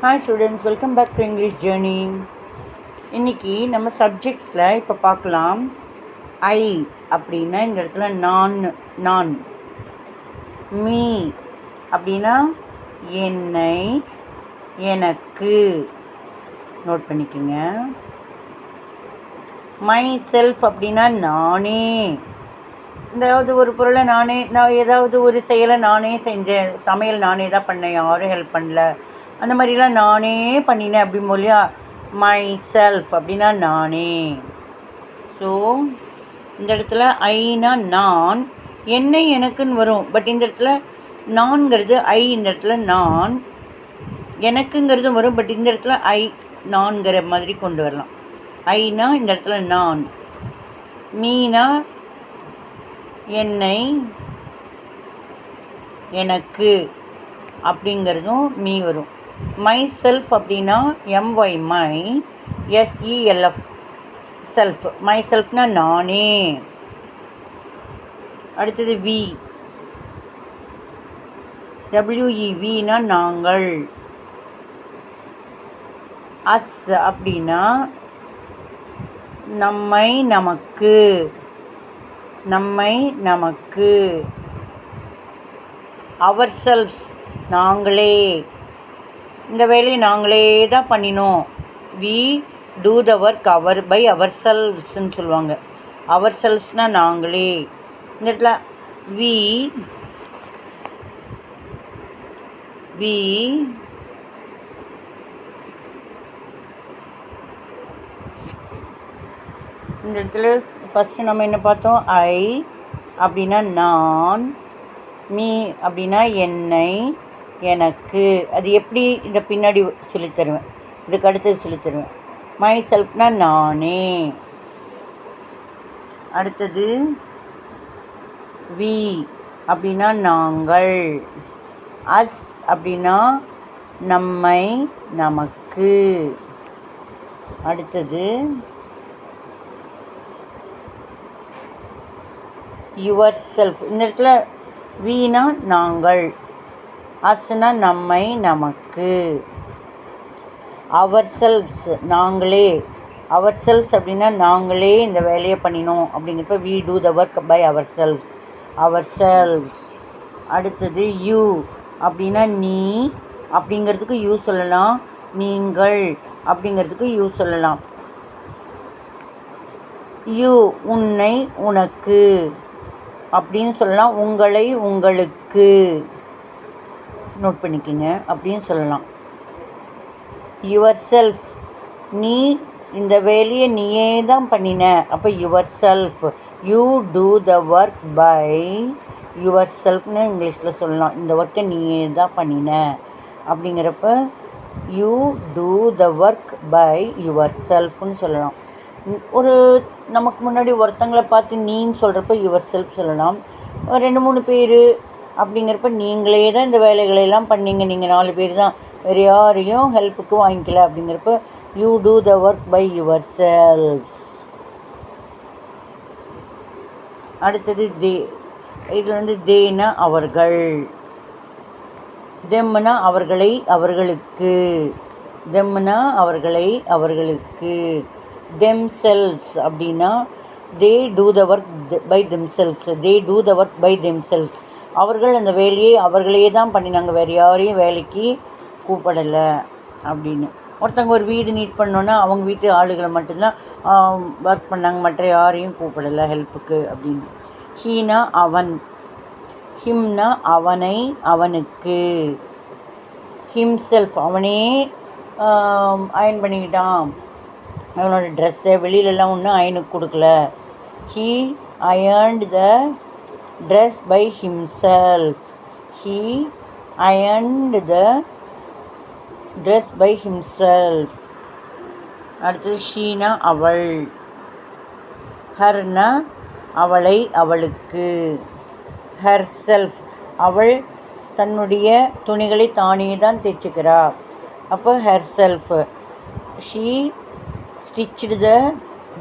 Hi students, welcome back to English journey. இன்றைக்கி நம்ம சப்ஜெக்ட்ஸில் இப்போ பார்க்கலாம். ஐ அப்படின்னா இந்த இடத்துல நான். மீ அப்படின்னா என்னை, எனக்கு. நோட் பண்ணிக்கோங்க. மை செல்ஃப் அப்படின்னா நானே. ஏதாவது ஒரு பொருளை நான் ஏதாவது ஒரு செயலை நானே செஞ்சேன். சமையல் நானே தான் பண்ணேன், யாரும் ஹெல்ப் பண்ணல. அந்த மாதிரிலாம் நானே பண்ணினேன் அப்படின் இல்லையா. மை செல்ஃப் அப்படின்னா நானே. ஸோ இந்த இடத்துல ஐனா நான், என்னை எனக்குன்னு வரும். பட் இந்த இடத்துல நான்கிறது ஐ, இந்த இடத்துல நான், எனக்குங்கிறதும் வரும். பட் இந்த இடத்துல ஐ நான்கிற மாதிரி கொண்டு வரலாம். ஐனா இந்த இடத்துல நான், மீனா என்னை, எனக்கு அப்படிங்கிறதும் மீ வரும். மை செல்ஃப் அப்படின்னா MY my, SELF self. My செல்ஃப்னா நானே. அடுத்தது வி, டபிள்யூஇவினா நாங்கள். அஸ் அப்படின்னா நம்மை, நமக்கு. நம்மை, நமக்கு. அவர் செல்ஃப்ஸ் நாங்களே. இந்த வேலையை நாங்களே தான் பண்ணினோம். We do the work by our செல்ஃப்ஸ்ன்னு சொல்லுவாங்க. அவர் செல்ஃப்ஸ்னால் நாங்களே. இந்த இடத்துல வி இந்த இடத்துல ஃபஸ்ட்டு நம்ம என்ன பார்த்தோம்? ஐ அப்படின்னா நான், மீ அப்படின்னா என்னை, எனக்கு. அது எப்படி இந்த பின்னாடி சொல்லித்தருவேன், இதுக்கு அடுத்தது சொல்லித்தருவேன். மை செல்ஃப்னா நானே. அடுத்தது வி அப்படின்னா நாங்கள். அஸ் அப்படின்னா நம்மை, நமக்கு. அடுத்தது யுவர் செல்ஃப். இந்த இடத்துல வீனா நாங்கள், அஸ்னா நம்மை, நமக்கு. அவர் செல்ஃப்ஸ் நாங்களே. அவர் செல்ஃப்ஸ் அப்படின்னா நாங்களே இந்த வேலையை பண்ணினோம் அப்படிங்கிறப்ப we do the work by ourselves. Ourselves. அடுத்தது யூ அப்படின்னா நீ அப்படிங்கிறதுக்கு யூ சொல்லலாம். நீங்கள் அப்படிங்கிறதுக்கு யூ சொல்லலாம். யூ உன்னை, உனக்கு அப்படின்னு சொல்லலாம். உங்களை, உங்களுக்கு. நோட் பண்ணிக்கோங்க. அப்படின்னு சொல்லலாம். யுவர் செல்ஃப் நீ இந்த வேலையை நீயே தான் பண்ணின, அப்போ yourself. You do the work by your செல்ஃப்னு இங்கிலீஷில் சொல்லலாம். இந்த ஒர்க்கை நீயே தான் பண்ணின அப்படிங்கிறப்ப you do the work by your செல்ஃப்னு சொல்லலாம். ஒரு நமக்கு முன்னாடி ஒருத்தங்களை பார்த்து நீன்னு சொல்கிறப்ப யுவர் செல்ஃப் சொல்லலாம். 2-3 பேர் அப்படிங்கிறப்ப நீங்களே தான் இந்த வேலைகளெல்லாம் பண்ணீங்க, நீங்கள் 4 பேர் தான், வேறு யாரையும் ஹெல்ப்புக்கு வாங்கிக்கல அப்படிங்கிறப்ப you do the work by yourselves. அடுத்தது தே. இதில் தேனா அவர்கள், தெம்னா அவர்களை, அவர்களுக்கு. தெம்னா அவர்களை, அவர்களுக்கு. தெம் செல்வ்ஸ் அப்படின்னா they do the work by themselves. They do the work by themselves. அவர்கள் அந்த வேலையை அவர்களே தான் பண்ணினாங்க, வேறு யாரையும் வேலைக்கு கூப்பிடலை அப்படின்னு. ஒருத்தவங்க ஒரு வீடு நீட் பண்ணோன்னா அவங்க வீட்டு ஆளுகளை மட்டும்தான் ஒர்க் பண்ணாங்க, மற்ற யாரையும் கூப்பிடலை ஹெல்ப்புக்கு அப்படின்னு. ஹீனா அவன், ஹிம்னா அவனை, அவனுக்கு. ஹிம்செல்ஃப் அவனே அயன் பண்ணிக்கிட்டான் அவனோட ட்ரெஸ்ஸை, வெளியிலலாம் ஒன்றும் அயனுக்கு கொடுக்கல. He ironed the dress by himself. He ironed the dress by himself. அடுத்தது ஷீனா அவள், ஹர்னா அவளை, அவளுக்கு. ஹர் செல்ஃப் அவள் தன்னுடைய துணிகளை தானே தான் தைச்சுக்கிறா, அப்போ herself. She stitched the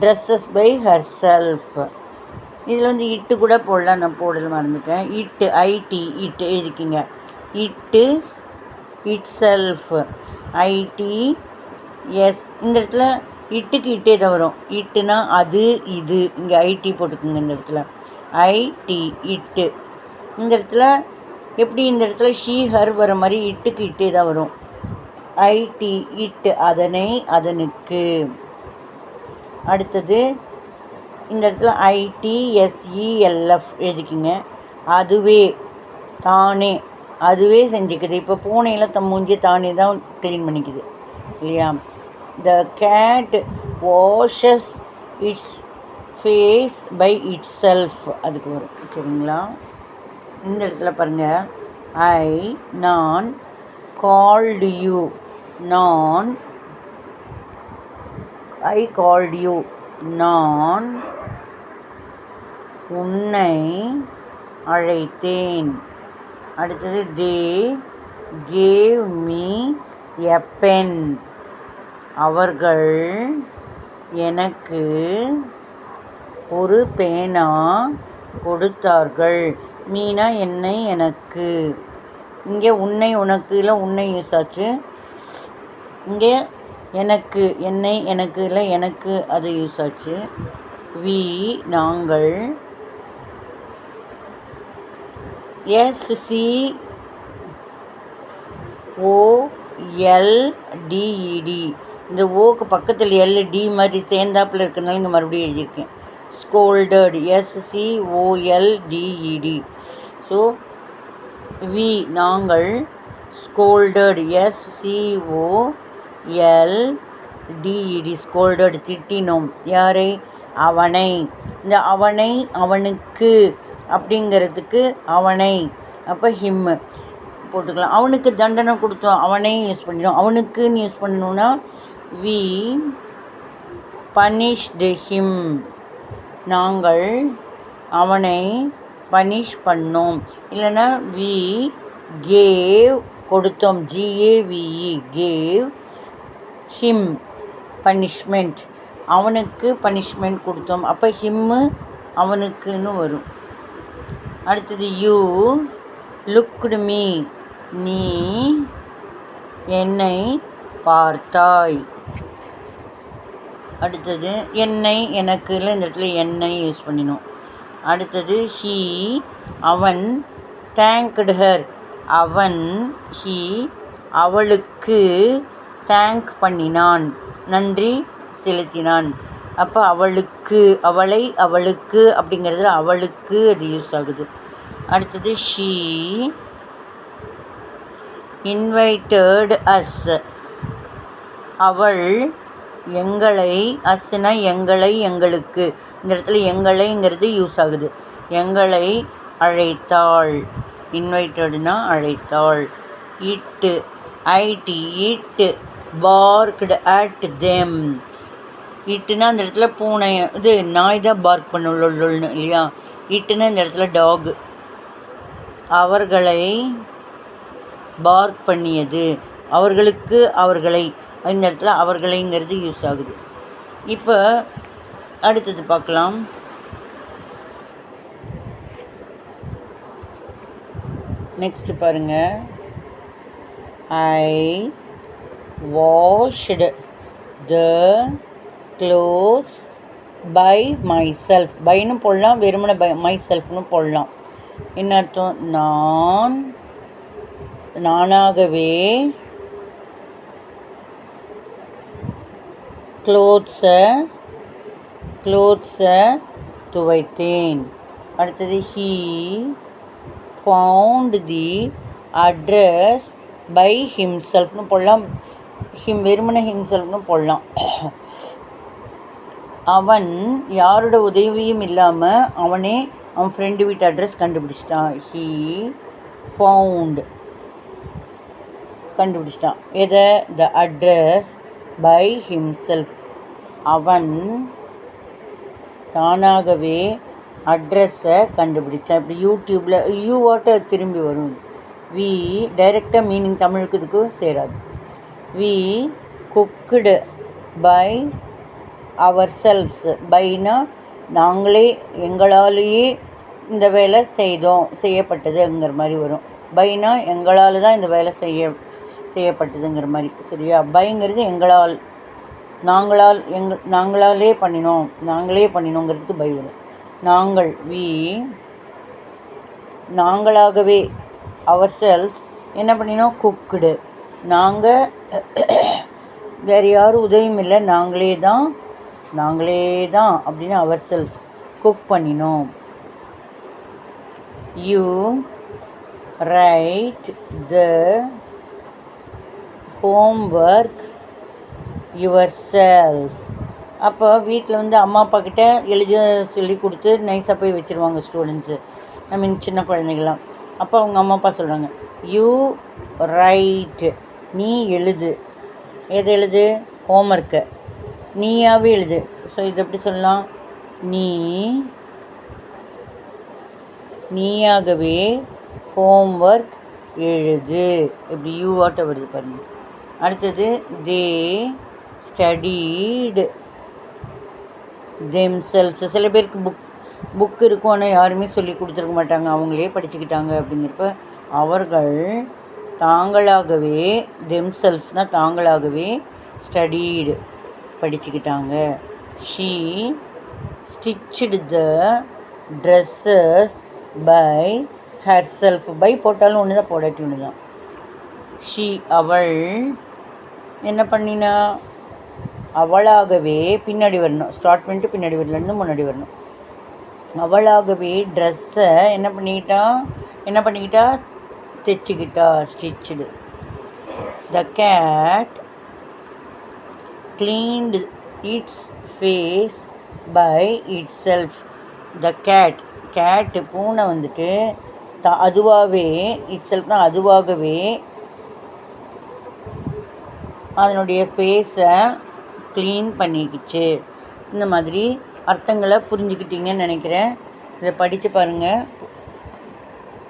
dresses by herself. இதில் இட்டு கூட போடலாம், நான் போடல மறந்துட்டேன். இட்டு, ஐடி, இட்டு எழுதிக்கிங்க. இட்டு இட்செல்ஃப், ஐடிஎஸ். இந்த இடத்துல இட்டுக்கு இட்டே தான் வரும். இட்டுனா அது இது, இங்கே ஐடி போட்டுக்குங்க. இந்த இடத்துல ஐடி இட்டு. இந்த இடத்துல எப்படி இந்த இடத்துல ஷீ ஹர் வர மாதிரி இட்டுக்கு இட்டே தான் வரும். ஐடி இட்டு, அதனை அதனுக்கு. அடுத்தது இந்த இடத்துல ஐடிஎஸ்இஎல்எஃப் எழுதிக்கிங்க. அதுவே தானே, அதுவே செஞ்சுக்குது. இப்போ பூனையில் மூஞ்சி தானே தான் க்ளீன் பண்ணிக்குது இல்லையா. The cat washes its face by itself, அதுக்கு வரும். சரிங்களா. இந்த இடத்துல பாருங்கள், நான் கால்டு யூ, நான் ஐ கால்டு யூ, நான் உன்னை அழைத்தேன். அடுத்தது they gave me a pen, அவர்கள் எனக்கு ஒரு பேனா கொடுத்தார்கள். மீனா என்னை எனக்கு. இங்கே உன்னை உனக்குல உன்னை யூஸ் ஆச்சு. இங்கே எனக்கு என்னை எனக்கு இல்லை எனக்கு அது யூஸ் ஆச்சு. வி நாங்கள், SCOLDED, இந்த ஓக்கு பக்கத்தில் எல்டி மாதிரி சேர்ந்தாப்பில் இருக்கிறனால இங்கே மறுபடியும் எழுதியிருக்கேன். Scolded, SCOLDED. ஸோ வி நாங்கள், ஸ்கோல்டட், SCOLDED, ஸ்கோல்டட் திட்டினோம். யாரை? அவனை. இந்த அவனை அவனுக்கு அப்படிங்கிறதுக்கு அவனை, அப்போ ஹிம்மு போட்டுக்கலாம். அவனுக்கு தண்டனை கொடுத்தோம், அவனை யூஸ் பண்ணிடும். அவனுக்குன்னு யூஸ் பண்ணணுன்னா வி பனிஷ்டு ஹிம், நாங்கள் அவனை பனிஷ் பண்ணோம். இல்லைன்னா வி கேவ் கொடுத்தோம், GAVE கேவ் ஹிம் பனிஷ்மெண்ட், அவனுக்கு பனிஷ்மெண்ட் கொடுத்தோம். அப்போ ஹிம்மு அவனுக்குன்னு வரும். அடுத்தது யூ லுக்டு மீ, நீ என்னை பார்த்தாய். அடுத்தது என்னை எனக்குல இந்த இடத்துல என்னை யூஸ் பண்ணினோம். அடுத்தது ஹீ அவன், தேங்க்டு ஹர் அவன், ஹீ அவளுக்கு தேங்க் பண்ணினான், நன்றி செலுத்தினான். அப்போ அவளுக்கு, அவளை அவளுக்கு அப்படிங்கிறதுல அவளுக்கு அது யூஸ் ஆகுது. அடுத்தது ஷீ இன்வைட்டட் அஸ், அவள் எங்களை, அஸ்னா எங்களை எங்களுக்கு, இந்த இடத்துல எங்களைங்கிறது யூஸ் ஆகுது. எங்களை அழைத்தாள், இன்வைட்டட்னா அழைத்தாள். இட்டு ஐடி இட்டு பார்க்டு அட் தெம், இட்டுனா இந்த இடத்துல பூனை இது நாய் தான் பார்க் பண்ணுள்ளன்னு இல்லையா. இட்டுனா இந்த இடத்துல டாக். அவர்களை பார்க் பண்ணியது, அவர்களுக்கு அவர்களை, இந்த இடத்துல அவர்களைங்கிறது யூஸ் ஆகுது. இப்போ அடுத்தது பார்க்கலாம். நெக்ஸ்ட் பாருங்கள். I washed the clothes by myself, பைன்னு போடலாம், வெறுமனை பை மை செல்ஃப்னு போடலாம். என்ன அர்த்தம்? நானாகவே க்ளோத்ஸை துவைத்தேன். அடுத்தது he found the address by ஹிம்செல்ஃப்னு போடலாம், வெறுமனை ஹிம்செல்ஃப்னு போடலாம். அவன் யாரோட உதவியும் இல்லாமல் அவனே அவன் ஃப்ரெண்டு வீட்டு அட்ரஸ் கண்டுபிடிச்சிட்டான். ஹீ ஃபவுண்ட் கண்டுபிடிச்சிட்டான். எதை? த அட்ரஸ் பை ஹிம்செல்ஃப், அவன் தானாகவே அட்ரஸை கண்டுபிடிச்சான். இப்படி யூடியூப்பில் யூவாட்ட திரும்பி வரும். வி டைரெக்டாக மீனிங் தமிழுக்கு இதுக்கு சேராது. We cooked by ourselves, பைனா நாங்களே எங்களாலேயே இந்த வேலை செய்யப்பட்டதுங்கிற மாதிரி வரும். பைனா எங்களால் தான் இந்த வேலை செய்யப்பட்டதுங்கிற மாதிரி. சரியா? பைங்கிறது எங்களால், நாங்களாலே பண்ணினோங்கிறதுக்கு பை வரும். நாங்கள் நாங்களாகவே அவர் செல்ஸ் என்ன பண்ணினோம்? குக்குடு. நாங்கள் வேறு யாரும் உதவியும் இல்லை, நாங்களே தான் அப்படின்னு அவர் செல்ஸ் குக் பண்ணினோம். You right the homework your self. அப்போ வீட்டில் வந்து அம்மா அப்பா கிட்ட எழுத சொல்லி கொடுத்து நைஸாக போய் வச்சுருவாங்க ஸ்டூடெண்ட்ஸு, சின்ன குழந்தைகள்லாம். அப்போ அவங்க அம்மா அப்பா சொல்கிறாங்க, யூ ரைட், நீ எழுது. எது எழுது? ஹோம்ஒர்க்கை நீயாகவே எழுது. ஸோ இது எப்படி சொல்லலாம்? நீயாகவே ஹோம்ஒர்க் எழுது. இப்படி யூவாட்ட வருது பாருங்கள். அடுத்தது தே ஸ்டடீடு தெம்செல்ஸ். சில பேருக்கு புக் இருக்கும், ஆனால் யாருமே சொல்லி கொடுத்துருக்க மாட்டாங்க, அவங்களே படிச்சுக்கிட்டாங்க. அப்படிங்கிறப்ப அவர்கள் தாங்களாகவே, தெம்செல்ஸ்னால் தாங்களாகவே, ஸ்டடீடு படிச்சுக்கிட்டாங்க. She stitched the dresses by herself. By போட்டாலும் ஒன்று தான், போடாட்டி ஒன்று தான். ஷீ அவள் என்ன பண்ணினா? அவளாகவே பின்னாடி வரணும், ஸ்டார்ட் பண்ணிட்டு பின்னாடி வரலன்னு முன்னாடி வரணும். அவளாகவே ட்ரெஸ்ஸை என்ன பண்ணிக்கிட்டா? தைச்சிக்கிட்டா, stitched. The gate cleaned its face by itself. the cat பூனை வந்துட்டு அதுவாகவே, இட்செல்ஃப்னால் அதுவாகவே அதனுடைய ஃபேஸை க்ளீன் பண்ணிக்கிச்சு. இந்த மாதிரி அர்த்தங்களை புரிஞ்சுக்கிட்டீங்கன்னு நினைக்கிறேன். இதை படித்து பாருங்கள்.